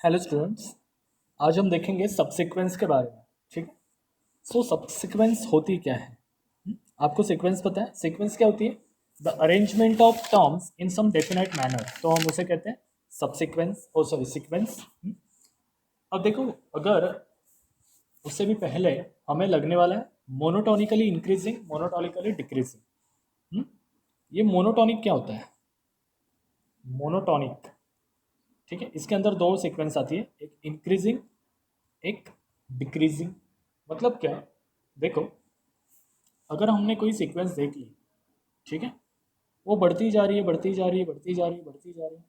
Hello students. आज हम देखेंगे सबसीक्वेंस के बारे में। ठीक है। सबसीक्वेंस होती क्या है? आपको सीक्वेंस पता है? सीक्वेंस क्या होती है? The arrangement of terms in some definite manner, तो हम उसे कहते हैं सबसीक्वेंस। ओ सॉरी, सीक्वेंस। अब देखो, अगर उससे भी पहले हमें लगने वाला है मोनोटोनिकली इंक्रीजिंग, मोनोटोनिकली डिक्रीजिंग। ये मोनोटोनिक क्या होता है? मोनोटोनिक, ठीक है, इसके अंदर दो सीक्वेंस आती है, एक इंक्रीजिंग, एक डिक्रीजिंग। मतलब क्या? देखो, अगर हमने कोई सीक्वेंस देख ली, ठीक है, वो बढ़ती जा रही है, बढ़ती जा रही है, बढ़ती जा रही है, बढ़ती जा रही है,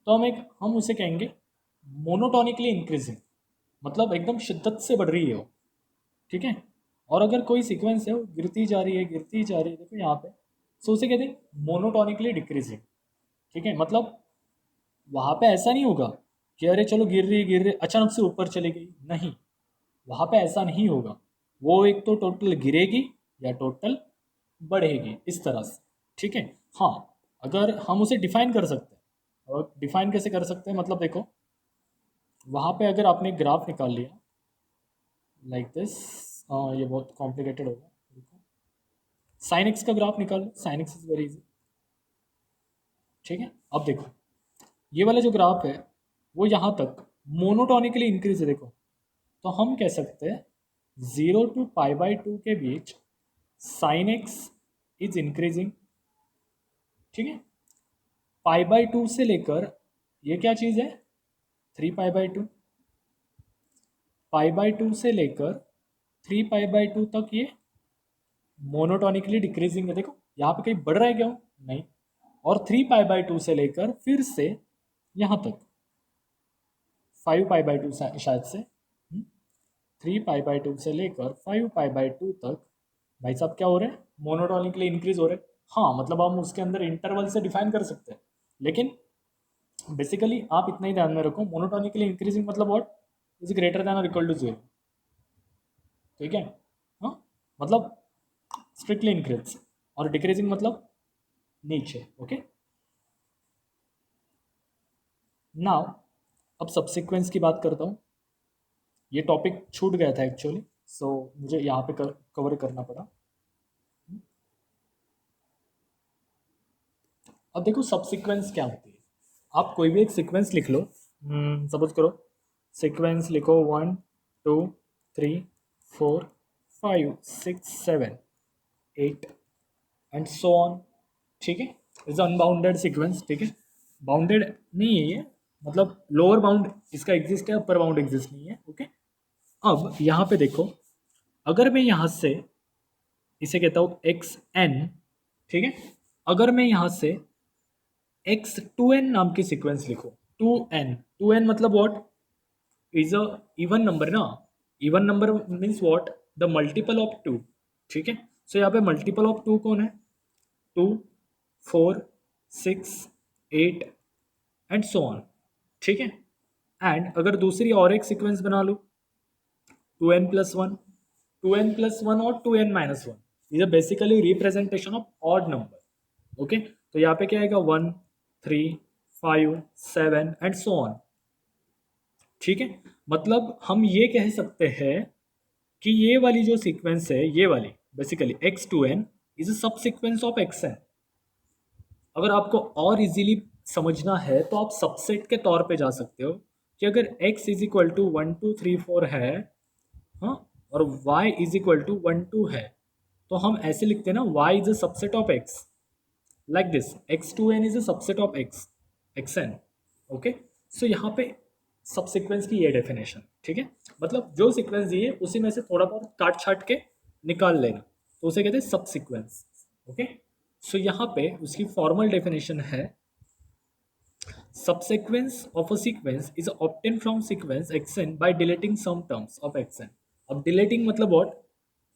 तो हम उसे कहेंगे मोनोटोनिकली इंक्रीजिंग। मतलब एकदम शिद्दत से बढ़ रही है वो। ठीक है। और अगर कोई सीक्वेंस है वो गिरती जा रही है, गिरती जा रही है, देखो यहाँ पे, सो उसे कहते हैं मोनोटोनिकली डिक्रीजिंग। ठीक है। मतलब वहाँ पे ऐसा नहीं होगा कि अरे चलो गिर रही अचानक से ऊपर चली गई, नहीं, वहाँ पे ऐसा नहीं होगा। वो एक तो टोटल गिरेगी या टोटल बढ़ेगी, इस तरह से। ठीक है। हाँ, अगर हम उसे डिफाइन कर सकते हैं, और डिफाइन कैसे कर सकते हैं, मतलब देखो, वहाँ पे अगर आपने ग्राफ निकाल लिया लाइक दिस, ये बहुत कॉम्प्लिकेटेड होगा, साइन एक्स का ग्राफ निकाल लो, sine x is very easy. ठीक है। अब देखो, ये वाला जो ग्राफ है वो यहाँ तक मोनोटोनिकली इंक्रीज है, देखो, तो हम कह सकते हैं 0 to π/2 के बीच साइन एक्स इज इंक्रीजिंग। ठीक है। π/2 से लेकर, ये क्या चीज़ है, 3π/2, π/2 से लेकर 3π/2 तक ये मोनोटोनिकली डिक्रीजिंग है। देखो यहाँ पे कहीं बढ़ रहा है क्या वो? नहीं। और 3π/2 से लेकर फिर से यहाँ तक 5π/2 शायद से, 3π/2 से लेकर 5π/2 तक, भाई साहब क्या हो रहे हैं? मोनोटोनिकली इंक्रीज हो रहे हैं। हाँ, मतलब हम उसके अंदर इंटरवल से डिफाइन कर सकते हैं, लेकिन बेसिकली आप इतना ही ध्यान में रखो, मोनोटोनिकली इंक्रीजिंग मतलब व्हाट इज ग्रेटर देन और इक्वल टू 0। ठीक है। हाँ, मतलब स्ट्रिक्टली इंक्रीज, और डिक्रीजिंग मतलब नीचे। ओके। नाउ अब सब्सिक्वेंस की बात करता हूँ। ये टॉपिक छूट गया था एक्चुअली, सो मुझे यहाँ पे कवर करना पड़ा। अब देखो, सब्सिक्वेंस क्या होती है। आप कोई भी एक सीक्वेंस लिख लो। सपोज करो सीक्वेंस लिखो 1 2 3 4 5 6 7 8 एंड सो ऑन। ठीक है। Is unbounded sequence. ठीक है। बाउंडेड नहीं है ये, मतलब लोअर बाउंड इसका एग्जिस्ट है, अपर बाउंड एग्जिस्ट नहीं है। ओके। अब यहाँ पे देखो, अगर मैं यहाँ से इसे कहता हूँ एक्स एन, ठीक है, अगर मैं यहाँ से x2n नाम की सीक्वेंस लिखो, 2n मतलब what is a even number ना। Even number means what, the multiple of 2। ठीक है। सो यहाँ पे मल्टीपल ऑफ 2 कौन है? 2 4 6 8 एंड सो ऑन। ठीक है। एंड अगर दूसरी और एक सीक्वेंस बना लो, 2n+1, 2n+1 और 2n-1, these are basically representation of odd number. Okay. तो यहाँ पे क्या आएगा, 1 3 5 7 एंड सो ऑन। ठीक है। मतलब हम ये कह सकते हैं कि ये वाली जो सीक्वेंस है, ये वाली बेसिकली x2n इज अ सब सीक्वेंस ऑफ xn। अगर आपको और इजीली समझना है तो आप सबसेट के तौर पे जा सकते हो कि अगर x इज इक्वल टू 1 2 3 4 है, हाँ, और y इज इक्वल टू 1 2 है, तो हम ऐसे लिखते हैं ना, y is a subset of x, like this, x2n is a subset of xn। Okay. So यहाँ पे सब सीक्वेंस की ये डेफिनेशन। ठीक है। मतलब जो सीक्वेंस दी है उसी में से थोड़ा बहुत काट छाट के निकाल लेना, तो उसे कहते हैं सब सीक्वेंस। ओके। सो यहाँ पे उसकी फॉर्मल डेफिनेशन है, subsequence of a sequence is obtained from sequence xn by deleting some terms of xn। अब डिलेटिंग मतलब व्हाट,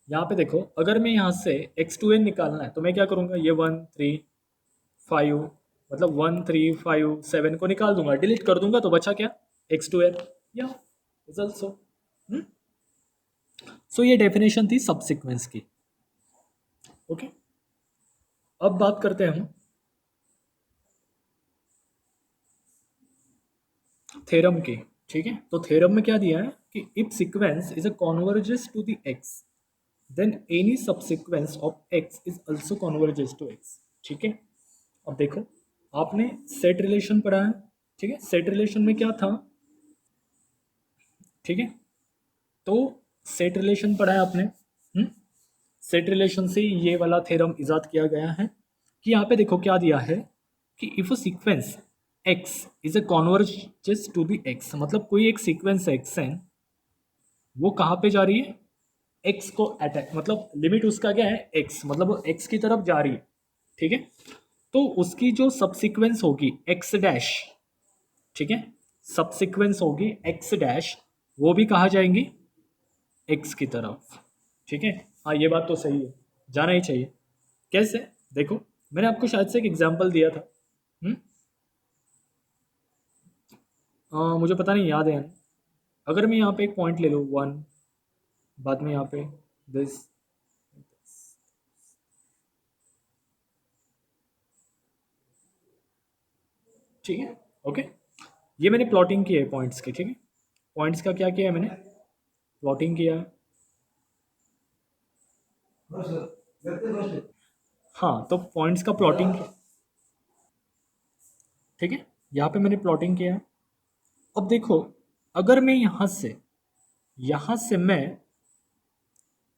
यहाँ पे देखो, अगर मैं यहाँ से x2n निकालना है तो मैं क्या करूँगा, ये 1 3 5, मतलब 1 3 5 7 को निकाल दूंगा, डिलीट कर दूंगा, तो बचा क्या, x2n। या इज ऑल्सो। सो ये डेफिनेशन थी सबसीक्वेंस की। ओके। अब बात करते हैं हम थ्योरम की। ठीक है, तो थ्योरम में क्या दिया है कि if sequence is a converges to the x then any subsequence of x is also converges to x. ठीक है, अब देखो आपने सेट रिलेशन पढ़ा है। ठीक है, सेट रिलेशन में क्या था? ठीक है, तो सेट रिलेशन पढ़ा है आपने। सेट रिलेशन से ये वाला थ्योरम इजाद किया गया है कि यहाँ पे देखो क्या दिया है कि if a sequence x is a converges to the x, मतलब कोई एक सीक्वेंस x है वो कहाँ पे जा रही है? x को अटैक, मतलब लिमिट उसका क्या है? x, मतलब वो x की तरफ जा रही है। ठीक है, तो उसकी जो सबसीक्वेंस होगी x डैश, ठीक है, सबसीक्वेंस होगी x डैश, वो भी कहाँ जाएंगी? x की तरफ। ठीक है, हाँ ये बात तो सही है, जाना ही चाहिए। कैसे? देखो मैंने आपको शायद से एक एग्जांपल दिया था। हम्म मुझे पता नहीं याद है या नहीं। अगर मैं यहाँ पे एक पॉइंट ले लूँ 1, बाद में यहाँ पे दिस, ठीक है, ओके, ये मैंने प्लॉटिंग की है पॉइंट्स की। ठीक है, पॉइंट्स का क्या किया है मैंने? प्लॉटिंग किया है। हाँ, तो पॉइंट्स का प्लॉटिंग, ठीक है, यहाँ पे मैंने प्लॉटिंग किया है। अब देखो अगर मैं यहाँ से मैं,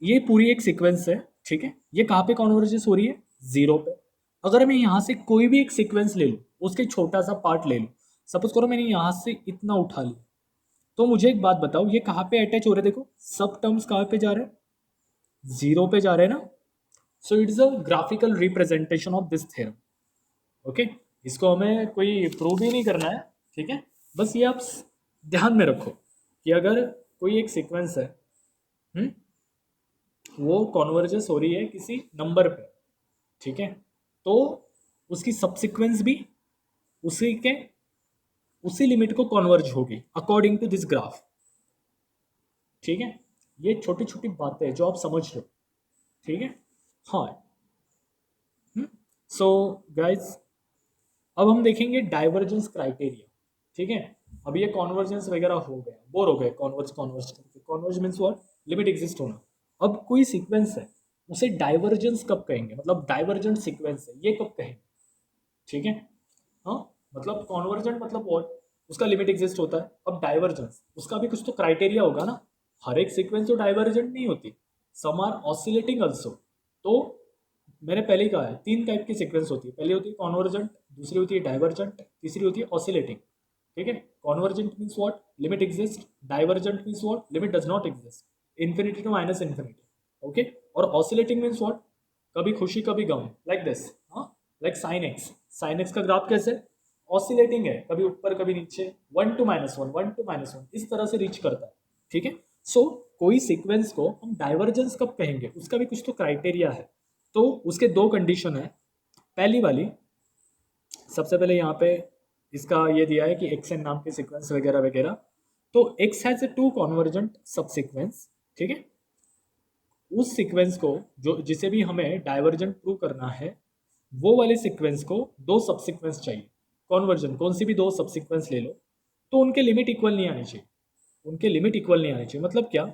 ये पूरी एक सीक्वेंस है। ठीक है, ये कहाँ पे कॉन्वर्जेस हो रही है? जीरो पे। अगर मैं यहाँ से कोई भी एक सीक्वेंस ले लूँ, उसके छोटा सा पार्ट ले लूँ, सपोज करो मैंने यहाँ से इतना उठा लिया, तो मुझे एक बात बताओ ये कहाँ पे अटैच हो रहे हैं? देखो सब टर्म्स कहाँ पे जा रहे हैं? जीरो पे जा रहे हैं ना। So it is a graphical representation of this theorem. Okay, इसको हमें कोई प्रूव ही नहीं करना है। ठीक है, बस ये आप ध्यान में रखो कि अगर कोई एक सीक्वेंस है, हम्म, वो कॉन्वर्जेस हो रही है किसी नंबर पे, ठीक है, तो उसकी सब्सिक्वेंस भी उसी के उसी लिमिट को कॉन्वर्ज होगी अकॉर्डिंग टू दिस ग्राफ। ठीक है, ये छोटी छोटी बातें हैं जो आप समझ लो। ठीक है, हाँ। सो गाइज, अब हम देखेंगे डाइवर्जेंस क्राइटेरिया। ठीक है, अब ये कॉन्वर्जेंस वगैरह हो गया, बोर हो गए कॉन्वर्ज कॉन्वर्ज करके। Converge means what? Limit exist होना। अब कोई सीक्वेंस है उसे डाइवर्जेंस कब कहेंगे, मतलब डाइवर्जेंट सीक्वेंस है ये कब कहेंगे? ठीक है, हाँ, मतलब कॉन्वर्जेंट मतलब व्हाट? उसका लिमिट एग्जिस्ट होता है। अब डाइवर्जेंस, उसका भी कुछ तो क्राइटेरिया होगा ना। हर एक सीक्वेंस तो डाइवर्जेंट नहीं होती, सम आर ऑसिलेटिंग ऑल्सो। तो मैंने पहले ही कहा है 3 टाइप की सीक्वेंस होती है। पहली होती है कॉन्वर्जेंट, दूसरी होती है डाइवर्जेंट, तीसरी होती है ऑसिलेटिंग। ठीक है, convergent means what? Limit exist. Divergent means what? Limit does not exist, infinity to minus infinity. Okay, और ऑसिलेटिंग मीन्स व्हाट? कभी खुशी कभी गम, लाइक दिस। हाँ, like sine x. Sine x का ग्राफ कैसे? ऑसिलेटिंग है, कभी ऊपर कभी नीचे, 1 to -1, 1 to -1, इस तरह से रीच करता है। ठीक है, सो कोई सीक्वेंस को हम डाइवर्जेंस कब कहेंगे, उसका भी कुछ तो क्राइटेरिया है। तो उसके दो कंडीशन है। पहली वाली, सबसे पहले यहाँ पे इसका ये दिया है कि एक्स एन नाम के सीक्वेंस वगैरह वगैरह, तो एक्स हैज ए 2 कॉन्वर्जेंट सब सीक्वेंस। ठीक है, उस सीक्वेंस को जो जिसे भी हमें डाइवर्जेंट प्रूव करना है, वो वाले सीक्वेंस को दो सब सीक्वेंस चाहिए। कॉन्वर्जन कौन सी भी दो सब सीक्वेंस ले लो, तो उनके लिमिट इक्वल नहीं आनी चाहिए। उनके लिमिट इक्वल नहीं आनी चाहिए मतलब क्या?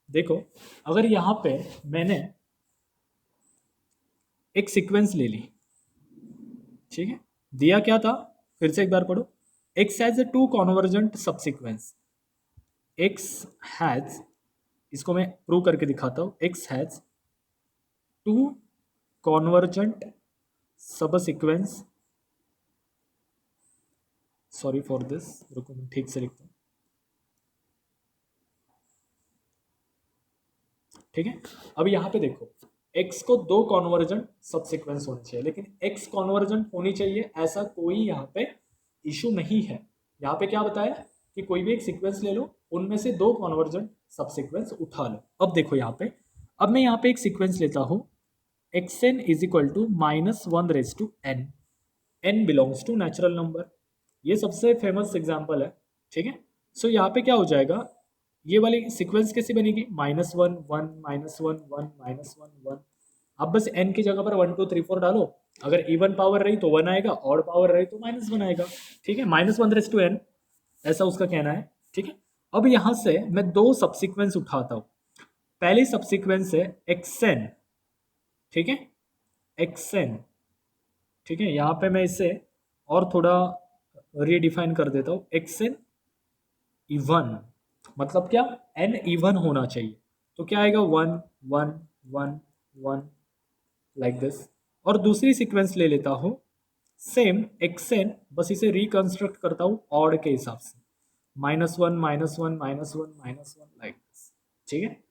देखो अगर यहाँ पे मैंने एक सीक्वेंस ले ली, ठीक है, दिया क्या था? फिर से एक बार पढ़ो। X has a 2 convergent subsequence. X has, इसको मैं प्रूव करके दिखाता हूँ। X has 2 convergent subsequence, sorry for this, रुको मैं ठीक से लिखता हूँ। ठीक है, अब यहाँ पे देखो x को 2 कॉन्वर्जेंट सबसीक्वेंस होने चाहिए, लेकिन x कॉन्वर्जेंट होनी चाहिए ऐसा कोई यहाँ पे इशू नहीं है। यहाँ पे क्या बताया कि कोई भी एक सीक्वेंस ले लो, उनमें से 2 कॉन्वर्जेंट सबसीक्वेंस उठा लो। अब देखो यहाँ पे, अब मैं यहाँ पे एक सीक्वेंस लेता हूँ xn is equal to -1 n belongs to natural number. ये सबसे फेमस एग्जाम्पल है। ठीक है, सो यहाँ पे क्या हो जाएगा, ये वाली सीक्वेंस कैसे बनेगी? -1 1 -1 1 -1 1। अब बस n की जगह पर 1 2 3 4 डालो। अगर इवन पावर रही तो 1 आएगा, ऑड पावर रही तो -1 आएगा। ठीक है, -1 n, ऐसा उसका कहना है। ठीक है। अब यहाँ से मैं दो सब्सिक्वेंस उठाता हूँ। पहली सब्सिक्वेंस है xn, ठीक है, xn, ठीक है। यहाँ पे मैं इसे और थोड़ा रीडिफाइन कर देता हूँ, xn इवन, मतलब क्या, n इवन होना चाहिए। तो क्या आएगा, 1 1 1 1 लाइक दिस। और दूसरी सीक्वेंस ले लेता हूँ सेम xn, बस इसे रिकंस्ट्रक्ट करता हूँ ऑड के हिसाब से, -1 -1 -1 -1 लाइक दिस, ठीक है।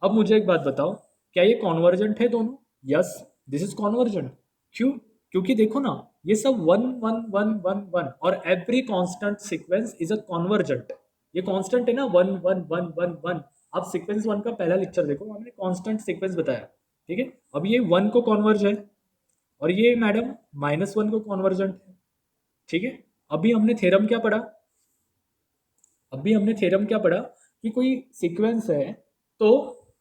अब मुझे एक बात बताओ, क्या ये कॉन्वर्जेंट है दोनों? Yes, this is convergent. क्यों? क्योंकि देखो ना, ये सब 1 1 1 1 1 और every constant sequence is a convergent. ये कांस्टेंट है ना, 1 1 1 1 1। आप सीक्वेंस 1 का पहला लेक्चर देखो, हमने कांस्टेंट सीक्वेंस बताया, ठीक है। अब ये 1 को कॉन्वर्ज है और ये मैडम -1 को कॉन्वर्जेंट है, ठीक है। अभी हमने थ्योरम क्या पढ़ा? अभी हमने थ्योरम क्या पढ़ा कि कोई सीक्वेंस है तो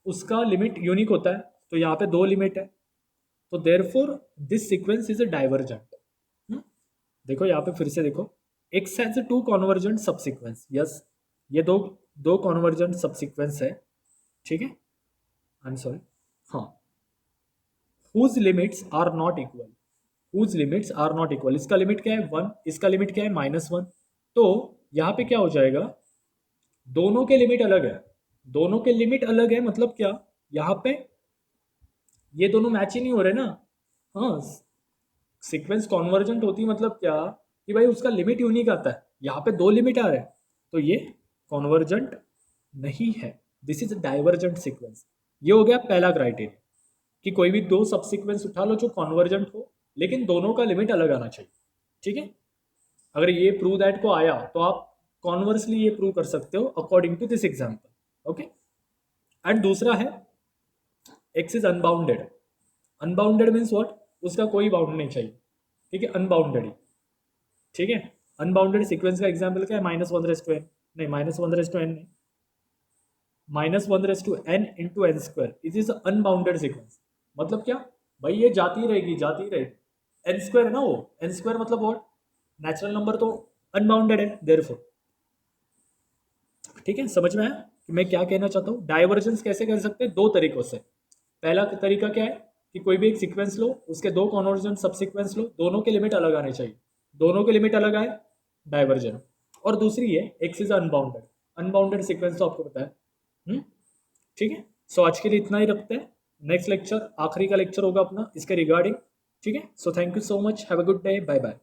उसका लिमिट यूनिक होता है, तो यहाँ पे दो लिमिट है, तो therefore this sequence is a divergent. देखो यहाँ पे फिर से देखो, x has two convergent subsequence, yes, ये दो दो कॉन्वर्जेंट सबसीक्वेंस है, ठीक है। आई एम सॉरी, हाँ, whose limits are not equal, whose limits are not equal, इसका लिमिट क्या है 1, इसका लिमिट क्या है -1। तो यहाँ पे क्या हो जाएगा, दोनों के लिमिट अलग है, दोनों के लिमिट अलग है, मतलब क्या, यहाँ पे ये दोनों मैच ही नहीं हो रहे ना। हाँ, सीक्वेंस कॉन्वर्जेंट होती मतलब क्या, कि भाई उसका लिमिट यूनिक आता है, यहाँ पे दो लिमिट आ रहे हैं, तो ये कॉन्वर्जेंट नहीं है, दिस इज डाइवर्जेंट सीक्वेंस। ये हो गया पहला क्राइटेरिया, कि कोई भी दो सब सीक्वेंस उठा लो जो कॉन्वर्जेंट हो, लेकिन दोनों का लिमिट अलग आना चाहिए, ठीक है। अगर ये प्रूव दैट को आया तो आप कॉन्वर्सली ये प्रूव कर सकते हो according to this example, okay. And दूसरा है x is unbounded. Unbounded means what, उसका कोई बाउंड नहीं चाहिए, ठीक है, अनबाउंडेड ही, ठीक है। अनबाउंडेड सीक्वेंस का एग्जाम्पल क्या है, -1/n, नहीं -1/n नहीं, -1/n into n square, it is unbounded sequence. मतलब क्या भाई, ये जाती रहेगी जाती रहेगी, एन स्क्वायर है ना वो, एन स्क्वायर मतलब व्हाट, नेचुरल नंबर तो अनबाउंडेड है देयरफॉर, ठीक है। समझ में आया कि मैं क्या कहना चाहता हूँ? डाइवर्जेंस कैसे कर सकते हैं, दो तरीकों से। पहला तरीका क्या है कि कोई भी एक सीक्वेंस लो, उसके दो कॉन्वर्जेंट सब सीक्वेंस लो, दोनों के लिमिट अलग आने चाहिए, दोनों के लिमिट अलग आए, डाइवर्जेंट। और दूसरी है x is unbounded, unbounded sequence तो आपको पता है, ठीक है। सो आज के लिए इतना ही रखते हैं, नेक्स्ट लेक्चर आखिरी का लेक्चर होगा अपना इसके रिगार्डिंग, ठीक है। So thank you so much, have a good day, bye bye.